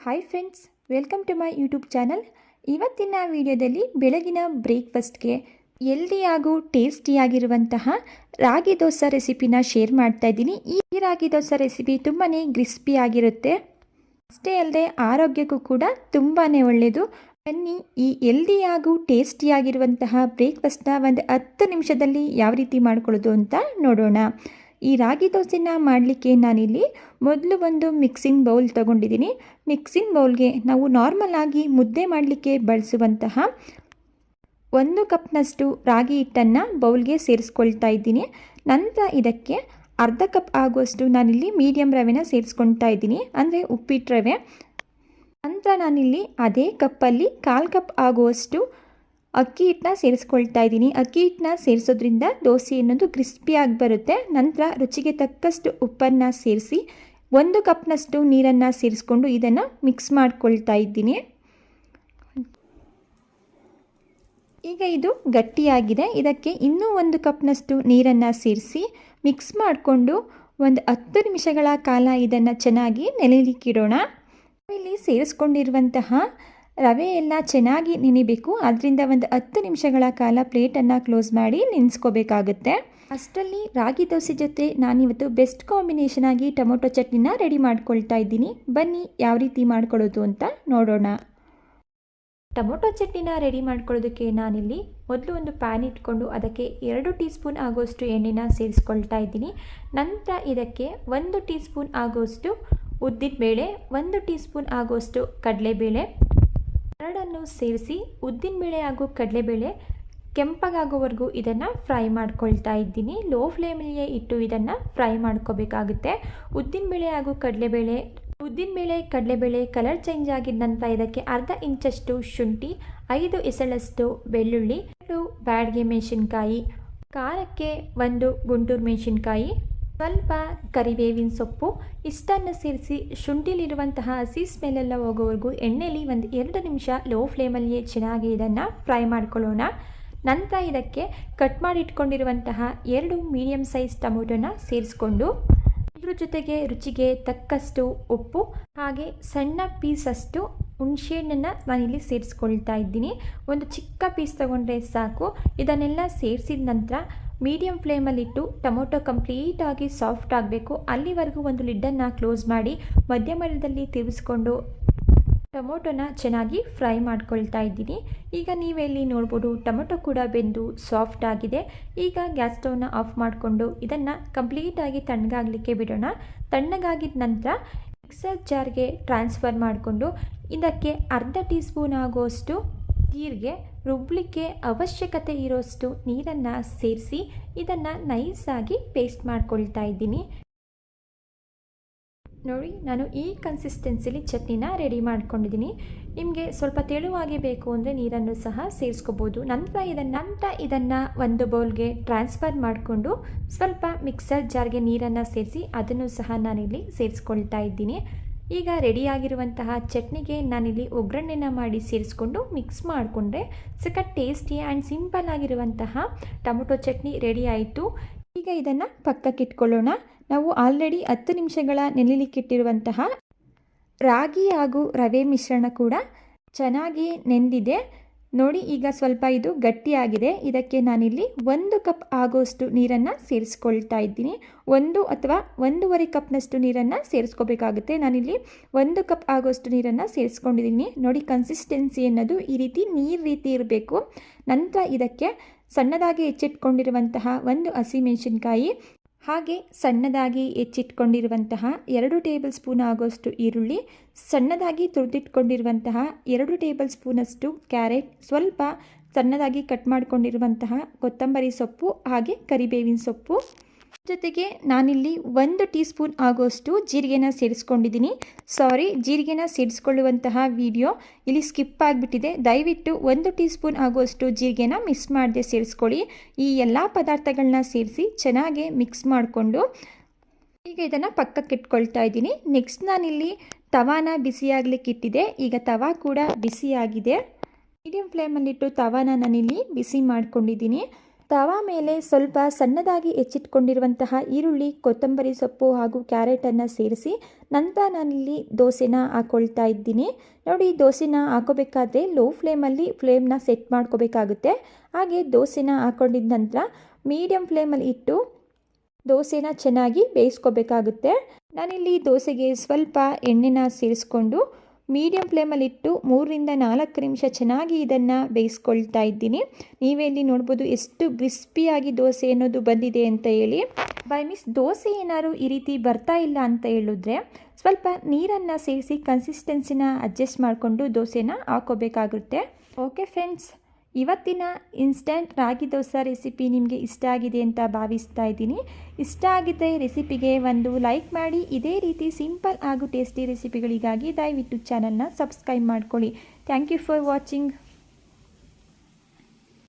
Hi friends, welcome to my YouTube channel. ಇವತ್ತಿನ ವಿಡಿಯೋದಲ್ಲಿ ಬೆಳಗಿನ ಬ್ರೇಕ್ಫಾಸ್ಟ್ಗೆ ಹೆಲ್ದಿ ಹಾಗೂ ಟೇಸ್ಟಿಯಾಗಿರುವಂತಹ ರಾಗಿ ದೋಸೆ ರೆಸಿಪಿನ ಶೇರ್ ಮಾಡ್ತಾ ಇದ್ದೀನಿ. ಈ ರಾಗಿ ದೋಸೆ ರೆಸಿಪಿ ತುಂಬಾ ಕ್ರಿಸ್ಪಿ ಆಗಿರುತ್ತೆ. ಅಷ್ಟೇ ಅಲ್ಲದೆ ಆರೋಗ್ಯಕ್ಕೂ ಕೂಡ ತುಂಬಾ ಒಳ್ಳೆಯದು. ಬನ್ನಿ ಈ ಹೆಲ್ದಿ ಹಾಗೂ ಟೇಸ್ಟಿಯಾಗಿರುವಂತಹ ಬ್ರೇಕ್ಫಾಸ್ಟ್ನ ಒಂದು 10 ನಿಮಿಷದಲ್ಲಿ ಯಾವ ರೀತಿ ಮಾಡ್ಕೊಳ್ಳೋದು ಅಂತ ನೋಡೋಣ. ಈ ರಾಗಿ ದೋಸೆನ ಮಾಡಲಿಕ್ಕೆ ನಾನಿಲ್ಲಿ ಮೊದಲು ಒಂದು ಮಿಕ್ಸಿಂಗ್ ಬೌಲ್ ತೊಗೊಂಡಿದ್ದೀನಿ. ಮಿಕ್ಸಿಂಗ್ ಬೌಲ್ಗೆ ನಾವು ನಾರ್ಮಲ್ ಆಗಿ ಮುದ್ದೆ ಮಾಡಲಿಕ್ಕೆ ಬಳಸುವಂತಹ 1 ಕಪ್ನಷ್ಟು ರಾಗಿ ಹಿಟ್ಟನ್ನು ಬೌಲ್ಗೆ ಸೇರಿಸ್ಕೊಳ್ತಾ ಇದ್ದೀನಿ. ನಂತರ ಇದಕ್ಕೆ ಅರ್ಧ ಕಪ್ ಆಗುವಷ್ಟು ನಾನಿಲ್ಲಿ ಮೀಡಿಯಮ್ ರವೆನ ಸೇರಿಸ್ಕೊಳ್ತಾ ಇದ್ದೀನಿ, ಅಂದರೆ ಉಪ್ಪಿಟ್ಟು ರವೆ. ನಂತರ ನಾನಿಲ್ಲಿ ಅದೇ ಕಪ್ಪಲ್ಲಿ 1/4 ಕಪ್ ಆಗುವಷ್ಟು ಅಕ್ಕಿ ಹಿಟ್ಟನ್ನ ಸೇರಿಸ್ಕೊಳ್ತಾ ಇದ್ದೀನಿ. ಅಕ್ಕಿ ಹಿಟ್ಟನ್ನ ಸೇರಿಸೋದ್ರಿಂದ ದೋಸೆ ಅನ್ನೋದು ಕ್ರಿಸ್ಪಿಯಾಗಿ ಬರುತ್ತೆ. ನಂತರ ರುಚಿಗೆ ತಕ್ಕಷ್ಟು ಉಪ್ಪನ್ನು ಸೇರಿಸಿ 1 ಕಪ್ನಷ್ಟು ನೀರನ್ನು ಸೇರಿಸ್ಕೊಂಡು ಇದನ್ನು ಮಿಕ್ಸ್ ಮಾಡ್ಕೊಳ್ತಾ ಇದ್ದೀನಿ. ಈಗ ಇದು ಗಟ್ಟಿಯಾಗಿದೆ. ಇದಕ್ಕೆ ಇನ್ನೂ 1 ಕಪ್ನಷ್ಟು ನೀರನ್ನು ಸೇರಿಸಿ ಮಿಕ್ಸ್ ಮಾಡಿಕೊಂಡು ಒಂದು 10 ನಿಮಿಷಗಳ ಕಾಲ ಇದನ್ನು ಚೆನ್ನಾಗಿ ನೆನೆಯಲಿಕ್ಕಿಡೋಣ. ಇಲ್ಲಿ ಸೇರಿಸ್ಕೊಂಡಿರುವಂತಹ ರವೆ ಎಲ್ಲ ಚೆನ್ನಾಗಿ ನೆನೆಯಬೇಕು. ಅದರಿಂದ ಒಂದು 10 ನಿಮಿಷಗಳ ಕಾಲ ಪ್ಲೇಟನ್ನು ಕ್ಲೋಸ್ ಮಾಡಿ ನೆನೆಸ್ಕೋಬೇಕಾಗುತ್ತೆ. ಅಷ್ಟರಲ್ಲಿ ರಾಗಿ ದೋಸೆ ಜೊತೆ ನಾನಿವತ್ತು ಬೆಸ್ಟ್ ಕಾಂಬಿನೇಷನ್ ಆಗಿ ಟೊಮೊಟೊ ಚಟ್ನಿನ ರೆಡಿ ಮಾಡ್ಕೊಳ್ತಾ ಇದ್ದೀನಿ. ಬನ್ನಿ ಯಾವ ರೀತಿ ಮಾಡ್ಕೊಳ್ಳೋದು ಅಂತ ನೋಡೋಣ. ಟೊಮೊಟೊ ಚಟ್ನಿನ ರೆಡಿ ಮಾಡ್ಕೊಳ್ಳೋದಕ್ಕೆ ನಾನಿಲ್ಲಿ ಮೊದಲು ಒಂದು ಪ್ಯಾನ್ ಇಟ್ಕೊಂಡು ಅದಕ್ಕೆ 2 ಟೀ ಸ್ಪೂನ್ ಆಗೋಷ್ಟು ಎಣ್ಣೆನ ಸೇರಿಸ್ಕೊಳ್ತಾ ಇದ್ದೀನಿ. ನಂತರ ಇದಕ್ಕೆ 1 ಟೀ ಸ್ಪೂನ್ ಆಗೋಷ್ಟು ಉದ್ದಿನಬೇಳೆ, 1 ಟೀ ಸ್ಪೂನ್ ಆಗೋಷ್ಟು ಕಡಲೆಬೇಳೆ ಎರಡನ್ನು ಸೇರಿಸಿ ಉದ್ದಿನಬೇಳೆ ಹಾಗೂ ಕಡಲೆಬೇಳೆ ಕೆಂಪಗಾಗೋವರೆಗೂ ಇದನ್ನು ಫ್ರೈ ಮಾಡ್ಕೊಳ್ತಾ ಇದ್ದೀನಿ. ಲೋ ಫ್ಲೇಮಲ್ಲಿಯೇ ಇಟ್ಟು ಇದನ್ನು ಫ್ರೈ ಮಾಡ್ಕೋಬೇಕಾಗುತ್ತೆ. ಉದ್ದಿನಬೇಳೆ ಹಾಗೂ ಕಡಲೆಬೇಳೆ ಕಲರ್ ಚೇಂಜ್ ಆಗಿದ ನಂತರ ಇದಕ್ಕೆ ಅರ್ಧ ಇಂಚಷ್ಟು ಶುಂಠಿ, 5 ಎಸಳಷ್ಟು ಬೆಳ್ಳುಳ್ಳಿ, 2 ಬ್ಯಾಡಗೆ ಮೆಣಸಿನ್ಕಾಯಿ, ಖಾರಕ್ಕೆ 1 ಗುಂಟೂರು ಮೆಣಸಿನ್ಕಾಯಿ, ಸ್ವಲ್ಪ ಕರಿಬೇವಿನ ಸೊಪ್ಪು ಇಷ್ಟನ್ನು ಸೇರಿಸಿ ಶುಂಠಿಲಿರುವಂತಹ ಹಸಿ ಸ್ಮೆಲ್ಲೆಲ್ಲ ಹೋಗೋವರೆಗೂ ಎಣ್ಣೆಯಲ್ಲಿ ಒಂದು 2 ನಿಮಿಷ ಲೋ ಫ್ಲೇಮಲ್ಲಿಯೇ ಚೆನ್ನಾಗಿ ಇದನ್ನು ಫ್ರೈ ಮಾಡ್ಕೊಳ್ಳೋಣ. ನಂತರ ಇದಕ್ಕೆ ಕಟ್ ಮಾಡಿ ಇಟ್ಕೊಂಡಿರುವಂತಹ 2 ಮೀಡಿಯಮ್ ಸೈಜ್ ಟೊಮೊಟೊನ ಸೇರಿಸ್ಕೊಂಡು ಇದ್ರ ಜೊತೆಗೆ ರುಚಿಗೆ ತಕ್ಕಷ್ಟು ಉಪ್ಪು ಹಾಗೆ ಸಣ್ಣ ಪೀಸಷ್ಟು ಹುಣಸೆಹಣ್ಣನ್ನು ನಾನಿಲ್ಲಿ ಸೇರಿಸ್ಕೊಳ್ತಾ ಇದ್ದೀನಿ. ಒಂದು ಚಿಕ್ಕ ಪೀಸ್ ತಗೊಂಡ್ರೆ ಸಾಕು. ಇದನ್ನೆಲ್ಲ ಸೇರಿಸಿದ ನಂತರ ಮೀಡಿಯಮ್ ಫ್ಲೇಮಲ್ಲಿಟ್ಟು ಟೊಮೊಟೊ ಕಂಪ್ಲೀಟಾಗಿ ಸಾಫ್ಟ್ ಆಗಬೇಕು. ಅಲ್ಲಿವರೆಗೂ ಒಂದು ಲಿಡ್ಡನ್ನು ಕ್ಲೋಸ್ ಮಾಡಿ ಮಧ್ಯಮದಲ್ಲಿ ತಿರುಗಿಸ್ಕೊಂಡು ಟೊಮೊಟೊನ ಚೆನ್ನಾಗಿ ಫ್ರೈ ಮಾಡ್ಕೊಳ್ತಾ ಇದ್ದೀನಿ. ಈಗ ನೀವೆಲ್ಲಿ ನೋಡ್ಬೋದು ಟೊಮೊಟೊ ಕೂಡ ಬೆಂದು ಸಾಫ್ಟ್ ಆಗಿದೆ. ಈಗ ಗ್ಯಾಸ್ ಸ್ಟವ್ನ ಆಫ್ ಮಾಡಿಕೊಂಡು ಇದನ್ನು ಕಂಪ್ಲೀಟಾಗಿ ತಣ್ಣಗಾಗಲಿಕ್ಕೆ ಬಿಡೋಣ. ತಣ್ಣಗಾಗಿದ ನಂತರ ಮಿಕ್ಸರ್ ಜಾರ್ಗೆ ಟ್ರಾನ್ಸ್ಫರ್ ಮಾಡಿಕೊಂಡು ಇದಕ್ಕೆ ಅರ್ಧ ಟೀ ಸ್ಪೂನ್ ಆಗುವಷ್ಟು ಜೀರಿಗೆ, ರುಬ್ಬಲಿಕ್ಕೆ ಅವಶ್ಯಕತೆ ಇರೋಷ್ಟು ನೀರನ್ನು ಸೇರಿಸಿ ಇದನ್ನು ನೈಸಾಗಿ ಪೇಸ್ಟ್ ಮಾಡ್ಕೊಳ್ತಾ ಇದ್ದೀನಿ. ನೋಡಿ, ನಾನು ಈ ಕನ್ಸಿಸ್ಟೆನ್ಸಿಲಿ ಚಟ್ನಿನ ರೆಡಿ ಮಾಡ್ಕೊಂಡಿದ್ದೀನಿ. ನಿಮಗೆ ಸ್ವಲ್ಪ ತೆಳುವಾಗಿ ಬೇಕು ಅಂದರೆ ನೀರನ್ನು ಸಹ ಸೇರಿಸ್ಕೋಬೋದು. ನಂತರ ಇದನ್ನು ಒಂದು ಬೌಲ್ಗೆ ಟ್ರಾನ್ಸ್ಫರ್ ಮಾಡಿಕೊಂಡು ಸ್ವಲ್ಪ ಮಿಕ್ಸರ್ ಜಾರ್ಗೆ ನೀರನ್ನು ಸೇರಿಸಿ ಅದನ್ನು ಸಹ ನಾನಿಲ್ಲಿ ಸೇರಿಸ್ಕೊಳ್ತಾ ಇದ್ದೀನಿ. ಈಗ ರೆಡಿಯಾಗಿರುವಂತಹ ಚಟ್ನಿಗೆ ನಾನಿಲ್ಲಿ ಒಗ್ಗರಣೆನ ಮಾಡಿ ಸೇರಿಸ್ಕೊಂಡು ಮಿಕ್ಸ್ ಮಾಡಿಕೊಂಡ್ರೆ ಸಖತ್ ಟೇಸ್ಟಿ ಆ್ಯಂಡ್ ಸಿಂಪಲ್ ಆಗಿರುವಂತಹ ಟೊಮೊಟೊ ಚಟ್ನಿ ರೆಡಿ ಆಯಿತು. ಈಗ ಇದನ್ನು ಪಕ್ಕಕ್ಕೆ ಇಟ್ಕೊಳ್ಳೋಣ. ನಾವು ಆಲ್ರೆಡಿ 10 ನಿಮಿಷಗಳ ನೆನೆಯಲಿಕ್ಕಿಟ್ಟಿರುವಂತಹ ರಾಗಿ ಹಾಗೂ ರವೆ ಮಿಶ್ರಣ ಕೂಡ ಚೆನ್ನಾಗಿ ನೆಂದಿದೆ. ನೋಡಿ, ಈಗ ಸ್ವಲ್ಪ ಇದು ಗಟ್ಟಿಯಾಗಿದೆ. ಇದಕ್ಕೆ ನಾನಿಲ್ಲಿ 1 ಕಪ್ ಆಗೋಷ್ಟು ನೀರನ್ನು ಸೇರಿಸ್ಕೊಳ್ತಾ ಇದ್ದೀನಿ. 1 ಅಥವಾ 1.5 ಕಪ್ನಷ್ಟು ನೀರನ್ನು ಸೇರಿಸ್ಕೋಬೇಕಾಗುತ್ತೆ. ನಾನಿಲ್ಲಿ 1 ಕಪ್ ಆಗೋಷ್ಟು ನೀರನ್ನು ಸೇರಿಸ್ಕೊಂಡಿದ್ದೀನಿ. ನೋಡಿ, ಕನ್ಸಿಸ್ಟೆನ್ಸಿ ಅನ್ನೋದು ಈ ರೀತಿ ನೀರು ರೀತಿ ಇರಬೇಕು. ನಂತರ ಇದಕ್ಕೆ ಸಣ್ಣದಾಗಿ ಹೆಚ್ಚಿಟ್ಕೊಂಡಿರುವಂತಹ 1 ಹಸಿಮೆಣಸಿನ್ಕಾಯಿ ಹಾಗೆ ಸಣ್ಣದಾಗಿ ಹೆಚ್ಚಿಟ್ಕೊಂಡಿರುವಂತಹ 2 ಟೇಬಲ್ ಸ್ಪೂನ್ ಆಗೋಷ್ಟು ಈರುಳ್ಳಿ, ಸಣ್ಣದಾಗಿ ತುರಿದಿಟ್ಕೊಂಡಿರುವಂತಹ 2 ಟೇಬಲ್ ಸ್ಪೂನಷ್ಟು ಕ್ಯಾರೆಟ್, ಸ್ವಲ್ಪ ಸಣ್ಣದಾಗಿ ಕಟ್ ಮಾಡಿಕೊಂಡಿರುವಂತಹ ಕೊತ್ತಂಬರಿ ಸೊಪ್ಪು ಹಾಗೆ ಕರಿಬೇವಿನ ಸೊಪ್ಪು, ಜೊತೆಗೆ ನಾನಿಲ್ಲಿ 1 ಟೀ ಸ್ಪೂನ್ ಆಗೋಷ್ಟು ಜೀರಿಗೆನ ಸೇರಿಸ್ಕೊಂಡಿದ್ದೀನಿ. ಜೀರಿಗೆನ ಸೇರಿಸ್ಕೊಳ್ಳುವಂತಹ ವಿಡಿಯೋ ಇಲ್ಲಿ ಸ್ಕಿಪ್ ಆಗಿಬಿಟ್ಟಿದೆ. ದಯವಿಟ್ಟು 1 ಟೀ ಸ್ಪೂನ್ ಆಗೋಷ್ಟು ಜೀರಿಗೆನ ಮಿಸ್ ಮಾಡದೆ ಸೇರಿಸ್ಕೊಳ್ಳಿ. ಈ ಎಲ್ಲ ಪದಾರ್ಥಗಳನ್ನ ಸೇರಿಸಿ ಚೆನ್ನಾಗಿ ಮಿಕ್ಸ್ ಮಾಡಿಕೊಂಡು ಈಗ ಇದನ್ನು ಪಕ್ಕಕ್ಕೆ ಇಟ್ಕೊಳ್ತಾ ಇದ್ದೀನಿ. ನೆಕ್ಸ್ಟ್ ನಾನಿಲ್ಲಿ ತವಾನ ಬಿಸಿಯಾಗಲಿಕ್ಕೆ ಇಟ್ಟಿದೆ. ಈಗ ತವಾ ಕೂಡ ಬಿಸಿಯಾಗಿದೆ. ಮೀಡಿಯಂ ಫ್ಲೇಮಲ್ಲಿಟ್ಟು ತವಾನ ನಾನಿಲ್ಲಿ ಬಿಸಿ ಮಾಡ್ಕೊಂಡಿದ್ದೀನಿ. ತವಾ ಮೇಲೆ ಸ್ವಲ್ಪ ಸಣ್ಣದಾಗಿ ಹೆಚ್ಚಿಟ್ಕೊಂಡಿರುವಂತಹ ಈರುಳ್ಳಿ, ಕೊತ್ತಂಬರಿ ಸೊಪ್ಪು ಹಾಗೂ ಕ್ಯಾರೆಟನ್ನು ಸೇರಿಸಿ ನಂತರ ನಾನಿಲ್ಲಿ ದೋಸೆನ ಹಾಕ್ಕೊಳ್ತಾ ಇದ್ದೀನಿ. ನೋಡಿ, ದೋಸೆನ ಹಾಕೋಬೇಕಾದ್ರೆ ಲೋ ಫ್ಲೇಮ್ನ ಸೆಟ್ ಮಾಡ್ಕೋಬೇಕಾಗುತ್ತೆ. ಹಾಗೆ ದೋಸೆನ ಹಾಕ್ಕೊಂಡಿದ್ದ ನಂತರ ಮೀಡಿಯಮ್ ಫ್ಲೇಮಲ್ಲಿ ಇಟ್ಟು ದೋಸೆನ ಚೆನ್ನಾಗಿ ಬೇಯಿಸ್ಕೋಬೇಕಾಗುತ್ತೆ. ನಾನಿಲ್ಲಿ ದೋಸೆಗೆ ಸ್ವಲ್ಪ ಎಣ್ಣೆನ ಸೇರಿಸ್ಕೊಂಡು ಮೀಡಿಯಮ್ ಫ್ಲೇಮಲ್ಲಿಟ್ಟು 3-4 ನಿಮಿಷ ಚೆನ್ನಾಗಿ ಇದನ್ನು ಬೇಯಿಸ್ಕೊಳ್ತಾ ಇದ್ದೀನಿ. ನೀವೇ ಇಲ್ಲಿ ನೋಡ್ಬೋದು ಎಷ್ಟು ಕ್ರಿಸ್ಪಿಯಾಗಿ ದೋಸೆ ಅನ್ನೋದು ಬಂದಿದೆ ಅಂತ ಹೇಳಿ. ಬೈ ಮಿಸ್ ದೋಸೆ ಏನಾದ್ರು ಈ ರೀತಿ ಬರ್ತಾ ಇಲ್ಲ ಅಂತ ಹೇಳಿದ್ರೆ ಸ್ವಲ್ಪ ನೀರನ್ನು ಸೇರಿಸಿ ಕನ್ಸಿಸ್ಟೆನ್ಸಿನ ಅಡ್ಜಸ್ಟ್ ಮಾಡಿಕೊಂಡು ದೋಸೆನ ಹಾಕೋಬೇಕಾಗುತ್ತೆ. ಓಕೆ ಫ್ರೆಂಡ್ಸ್, ಇವತ್ತಿನ ಇನ್ಸ್ಟಂಟ್ ರಾಗಿ ದೋಸೆ ರೆಸಿಪಿ ನಿಮಗೆ ಇಷ್ಟ ಆಗಿದೆ ಅಂತ ಭಾವಿಸ್ತಾ ಇದ್ದೀನಿ. ಇಷ್ಟ ಆಗಿದ್ದರೆ ರೆಸಿಪಿಗೆ ಒಂದು ಲೈಕ್ ಮಾಡಿ. ಇದೇ ರೀತಿ ಸಿಂಪಲ್ ಹಾಗೂ ಟೇಸ್ಟಿ ರೆಸಿಪಿಗಳಿಗಾಗಿ ದಯವಿಟ್ಟು ಚಾನಲ್ನ ಸಬ್ಸ್ಕ್ರೈಬ್ ಮಾಡ್ಕೊಳ್ಳಿ. Thank you for watching.